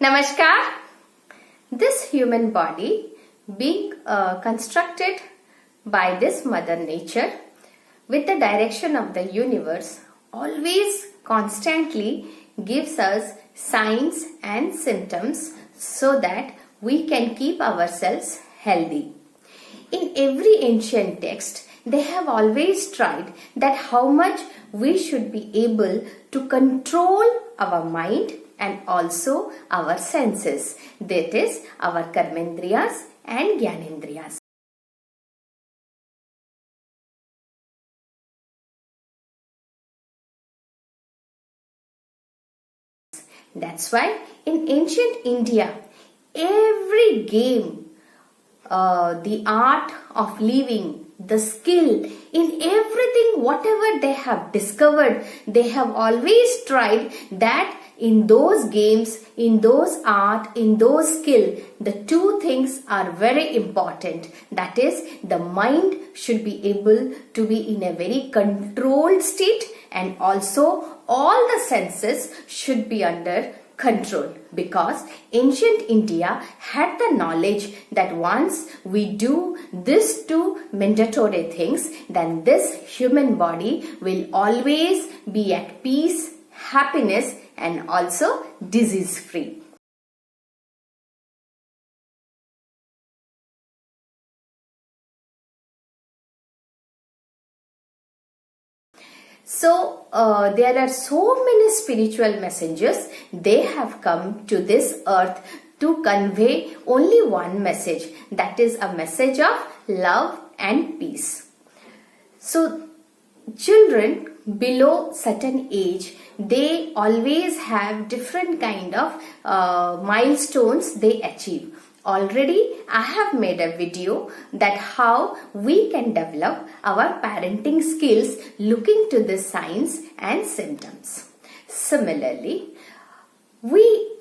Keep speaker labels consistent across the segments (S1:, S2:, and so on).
S1: Namaskar. This human body being constructed by this Mother Nature with the direction of the universe always constantly gives us signs and symptoms so that we can keep ourselves healthy. In every ancient text, they have always tried that how much we should be able to control our mind and also our senses, that is our karmendrias and gyanendrias. That's why in ancient India, every game, the art of living, the skill, in everything, whatever they have discovered, they have always tried that in those games, in those art, in those skill, the two things are very important. That is, the mind should be able to be in a very controlled state, and also all the senses should be under control, because ancient India had the knowledge that once we do these two mandatory things, then this human body will always be at peace, happiness, and also disease free. So there are so many spiritual messengers. They have come to this earth to convey only one message, that is a message of love and peace. So children below certain age, they always have different kind of milestones they achieve. Already I have made a video that how we can develop our parenting skills looking to the signs and symptoms. Similarly, we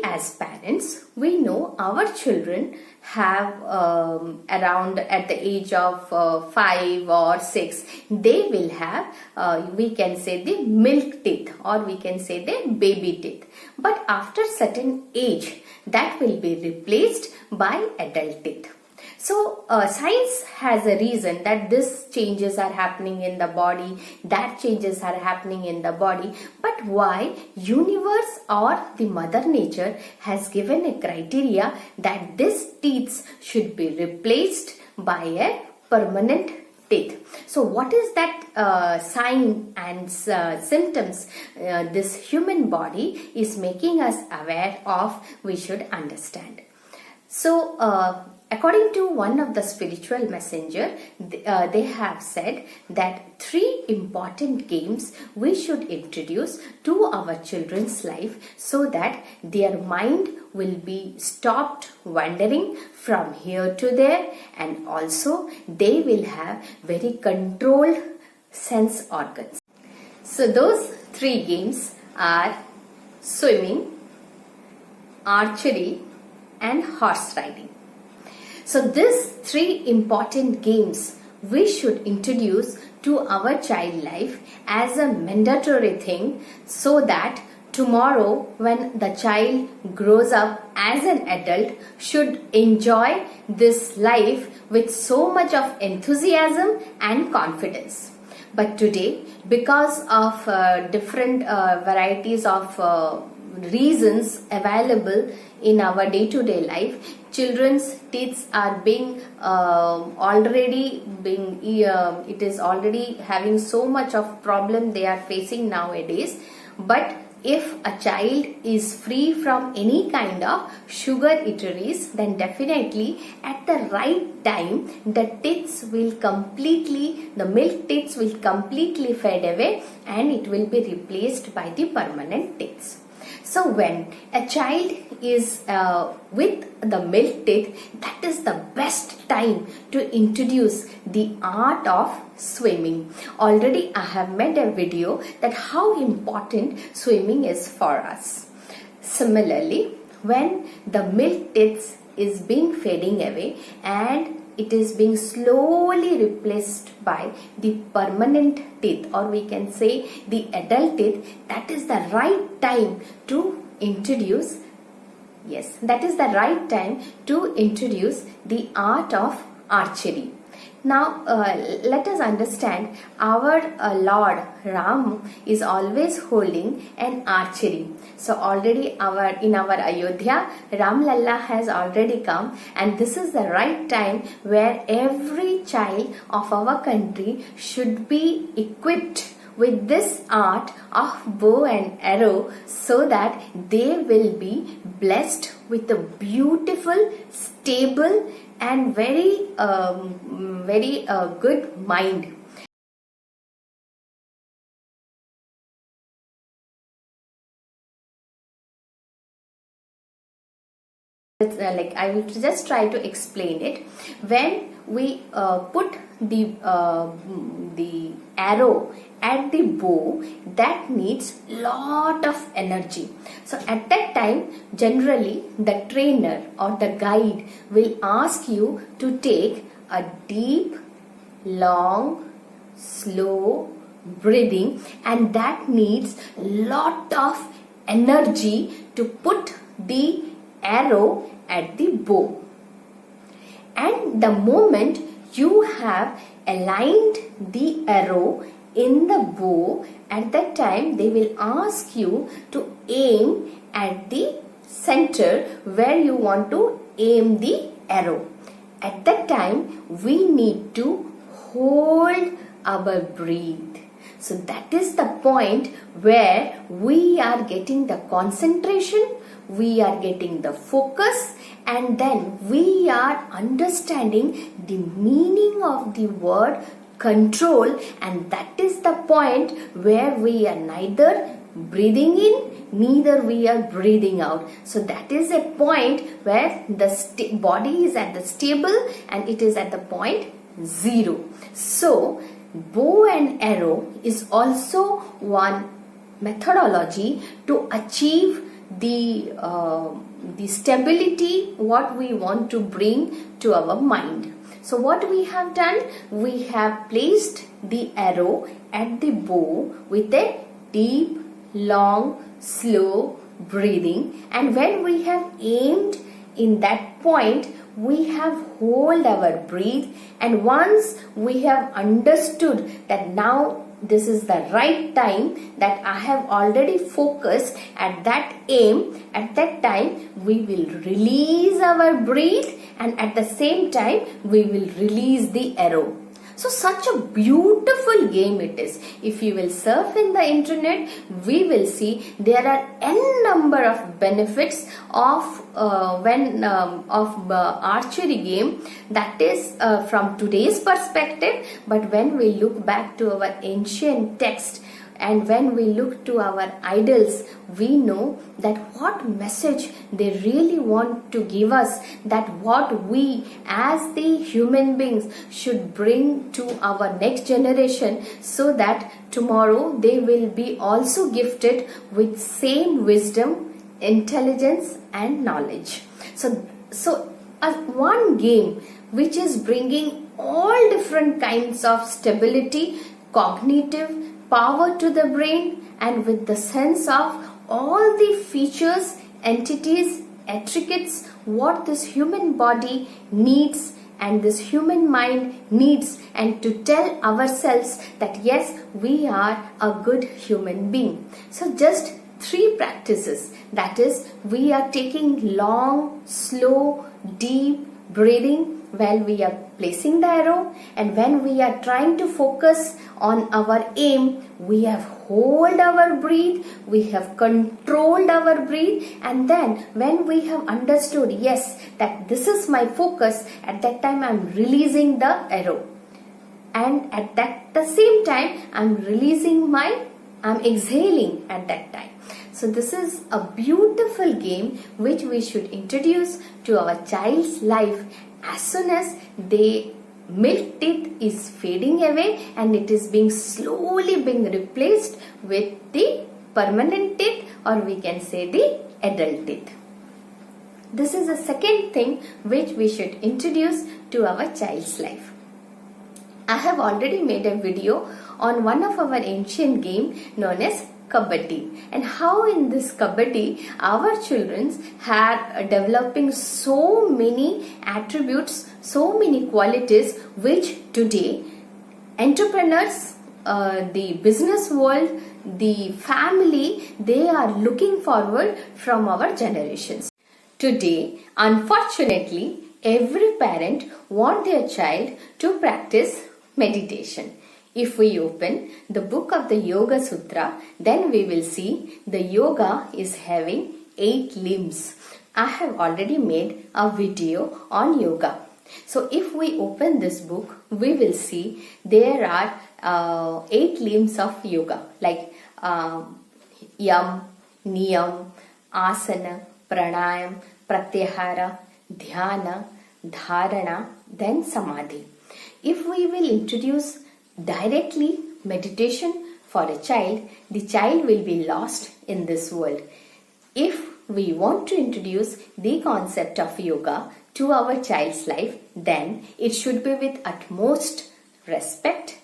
S1: as parents, we know our children have around at the age of 5 or 6, they will have we can say the milk teeth, or we can say the baby teeth. But after certain age, that will be replaced by adult teeth. So science has a reason that this changes are happening in the body, that changes are happening in the body. But why universe or the mother nature has given a criteria that these teeth should be replaced by a permanent teeth? So what is that sign and symptoms this human body is making us aware of? We should understand. So according to one of the spiritual messenger, they have said that 3 important games we should introduce to our children's life so that their mind will be stopped wandering from here to there, and also they will have very controlled sense organs. So those 3 games are swimming, archery, and horse riding. So these 3 important games we should introduce to our child life as a mandatory thing, so that tomorrow when the child grows up as an adult should enjoy this life with so much of enthusiasm and confidence. But today, because of different varieties of reasons available in our day-to-day life, children's teeth are being it is already having so much of problem they are facing nowadays. But if a child is free from any kind of sugar eateries, then definitely at the right time the milk teeth will completely fade away, and it will be replaced by the permanent teeth. So when a child is with the milk teeth, that is the best time to introduce the art of swimming. Already I have made a video that how important swimming is for us. Similarly, when the milk teeth is being fading away and it is being slowly replaced by the permanent teeth, or we can say the adult teeth, that is the right time to introduce Yes, that is the right time to introduce the art of archery. Now, let us understand our Lord Ram is always holding an archery. So already in our Ayodhya, Ram Lalla has already come, and this is the right time where every child of our country should be equipped with this art of bow and arrow, so that they will be blessed with a beautiful, stable and very good mind. Like I will just try to explain it. When we put the arrow at the bow, that needs lot of energy. So at that time, generally the trainer or the guide will ask you to take a deep, long, slow breathing, and that needs lot of energy to put the arrow at the bow. And the moment you have aligned the arrow in the bow, at that time they will ask you to aim at the center where you want to aim the arrow. At that time we need to hold our breath. So that is the point where we are getting the concentration, we are getting the focus, and then we are understanding the meaning of the word control, and that is the point where we are neither breathing in, neither we are breathing out. So that is a point where the body is at the stable and it is at the point 0. So bow and arrow is also one methodology to achieve the stability what we want to bring to our mind. So what we have done, we have placed the arrow at the bow with a deep, long, slow breathing, and when we have aimed in that point, we have hold our breath, and once we have understood that now this is the right time, that I have already focused at that aim, at that time we will release our breath, and at the same time we will release the arrow. So such a beautiful game it is. If you will surf in the internet, we will see there are n number of benefits of archery game. That is from today's perspective. But when we look back to our ancient text, and when we look to our idols, we know that what message they really want to give us, that what we as the human beings should bring to our next generation, so that tomorrow they will be also gifted with same wisdom, intelligence and knowledge. So one game which is bringing all different kinds of stability, cognitive power to the brain, and with the sense of all the features, entities, attributes what this human body needs and this human mind needs, and to tell ourselves that yes, we are a good human being. So just 3 practices, that is, we are taking long, slow, deep breathing while we are placing the arrow, and when we are trying to focus on our aim, we have hold our breath, we have controlled our breath, and then when we have understood yes that this is my focus, at that time I am releasing the arrow, and at the same time I am exhaling at that time. So this is a beautiful game which we should introduce to our child's life as soon as the milk teeth is fading away and it is being slowly being replaced with the permanent teeth, or we can say the adult teeth. This is the second thing which we should introduce to our child's life. I have already made a video on one of our ancient game known as kabaddi, and how in this kabaddi our children are developing so many attributes, so many qualities which today entrepreneurs, the business world, the family, they are looking forward from our generations. Today, unfortunately, every parent wants their child to practice meditation. If we open the book of the Yoga Sutra, then we will see the yoga is having 8 limbs. I have already made a video on yoga. So if we open this book, we will see there are 8 limbs of yoga, like yam, niyam, asana, pranayam, pratyahara, dhyana, dharana, then samadhi. If we will introduce directly meditation for a child, the child will be lost in this world. If we want to introduce the concept of yoga to our child's life, then it should be with utmost respect,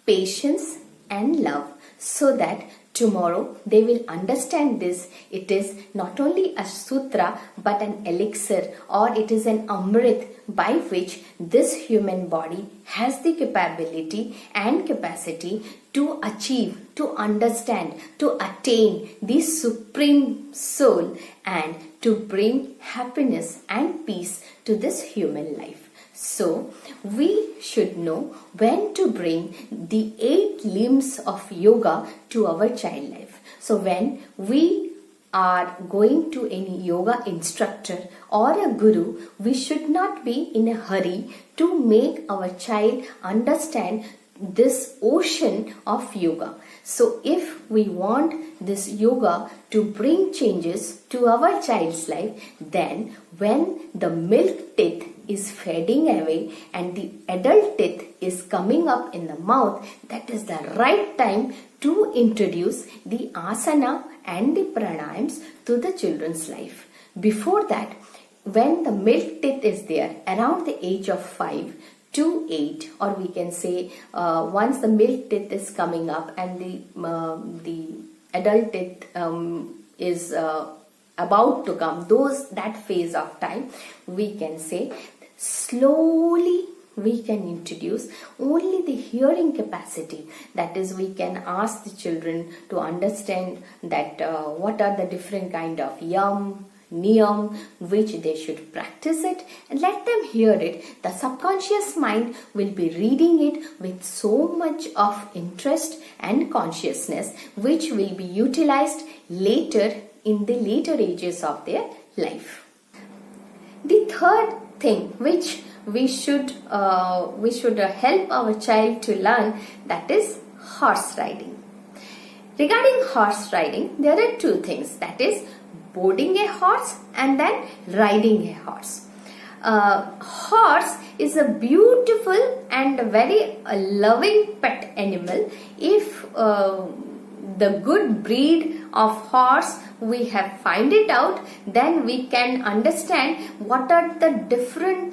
S1: patience and love, so that tomorrow they will understand this. It is not only a sutra but an elixir, or it is an amrit by which this human body has the capability and capacity to achieve, to understand, to attain the supreme soul and to bring happiness and peace to this human life. So, we should know when to bring the 8 limbs of yoga to our child life. So, when we are going to any yoga instructor or a guru, we should not be in a hurry to make our child understand this ocean of yoga. So if we want this yoga to bring changes to our child's life, then when the milk teeth is fading away and the adult teeth is coming up in the mouth, that is the right time to introduce the asana and the pranayams to the children's life. Before that, when the milk teeth is there around the age of 5 to 8, or we can say once the milk teeth is coming up and the adult teeth is about to come, that phase of time, we can say slowly we can introduce only the hearing capacity. That is, we can ask the children to understand that what are the different kind of yam, niyam, which they should practice it, and let them hear it. The subconscious mind will be reading it with so much of interest and consciousness, which will be utilized later in the later ages of their life. The third thing which we should help our child to learn, that is horse riding. Regarding horse riding, there are 2 things, that is boarding a horse and then riding a horse. Horse is a beautiful and very loving pet animal. If the good breed of horse we have find it out, then we can understand what are the different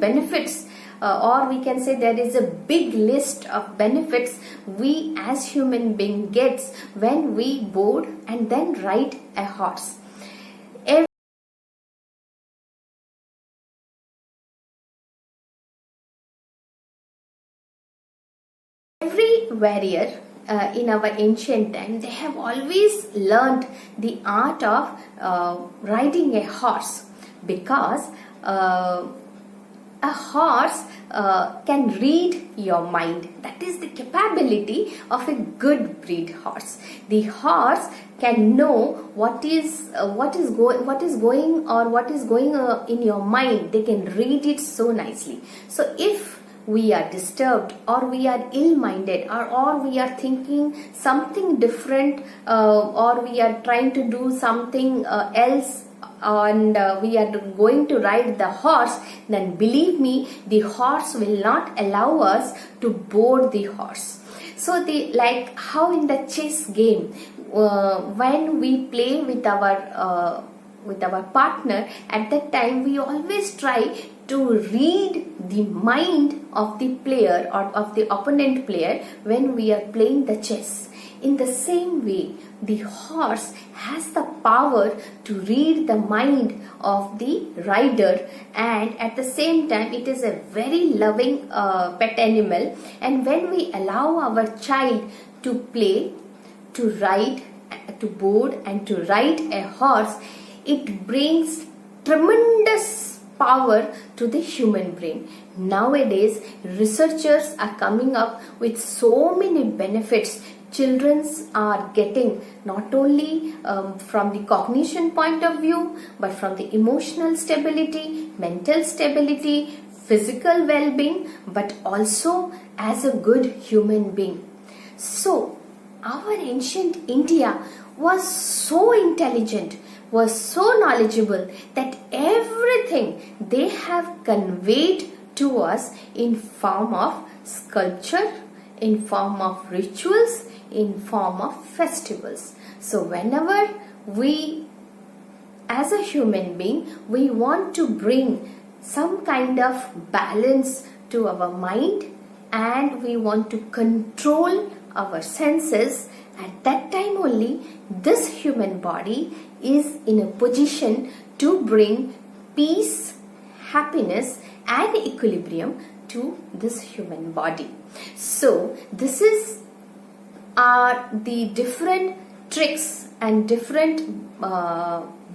S1: benefits, or we can say there is a big list of benefits we as human being gets when we board and then ride a horse. Every warrior in our ancient time, they have always learned the art of riding a horse, because a horse can read your mind. That is the capability of a good breed horse. The horse can know what is going in your mind. They can read it so nicely. So if we are disturbed, or we are ill-minded, or we are thinking something different, or we are trying to do something else, and we are going to ride the horse, then believe me, the horse will not allow us to board the horse. So like how in the chess game, when we play with our partner, at that time we always try to read the mind of the player or of the opponent player when we are playing the chess. In the same way, the horse has the power to read the mind of the rider, and at the same time it is a very loving pet animal. And when we allow our child to play, to ride, to board and to ride a horse, it brings tremendous power to the human brain. Nowadays, researchers are coming up with so many benefits children are getting, not only from the cognition point of view, but from the emotional stability, mental stability, physical well-being, but also as a good human being. So, our ancient India was so intelligent, was so knowledgeable that everything they have conveyed to us in form of sculpture, in form of rituals, in form of festivals. So whenever we as a human being, we want to bring some kind of balance to our mind and we want to control our senses, at that time only this human body is in a position to bring peace, happiness and equilibrium to this human body. So this are the different tricks and different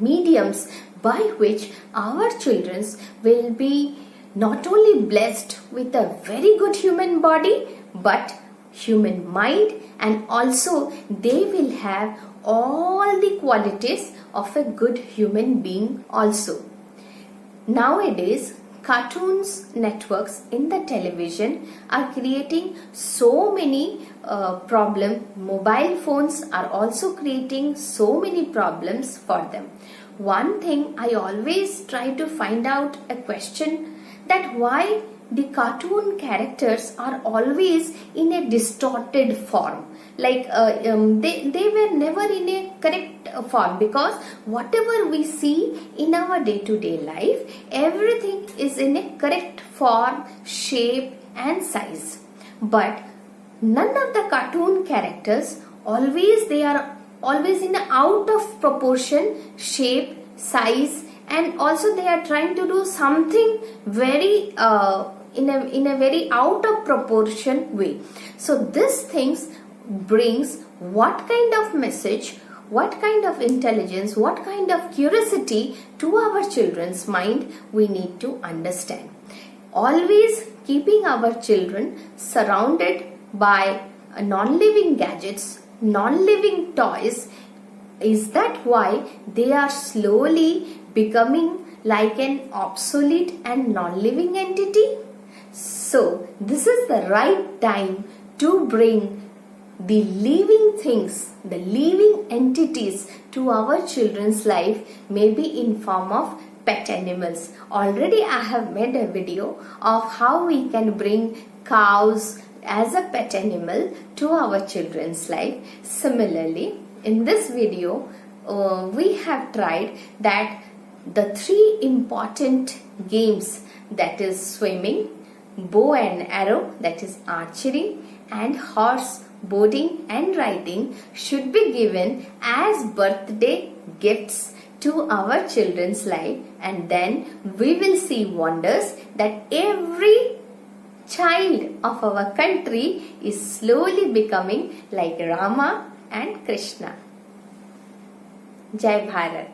S1: mediums by which our children will be not only blessed with a very good human body but human mind, and also they will have all the qualities of a good human being also. Nowadays, cartoons networks in the television are creating so many problems. Mobile phones are also creating so many problems for them. One thing I always try to find out a question, that why the cartoon characters are always in a distorted form, like they were never in a correct form, because whatever we see in our day-to-day life, everything is in a correct form, shape and size. But none of the cartoon characters they are always in a out of proportion shape, size, and also they are trying to do something very in a very out of proportion way. So this things brings what kind of message, what kind of intelligence, what kind of curiosity to our children's mind we need to understand. Always keeping our children surrounded by non-living gadgets, non-living toys, is that why they are slowly becoming like an obsolete and non-living entity? So this is the right time to bring the living things, the living entities to our children's life, maybe in form of pet animals. Already I have made a video of how we can bring cows as a pet animal to our children's life. Similarly, in this video, we have tried that the 3 important games, that is swimming, bow and arrow, that is archery, and horse boarding and riding, should be given as birthday gifts to our children's life, and then we will see wonders that every child of our country is slowly becoming like Rama and Krishna. Jai Bharat.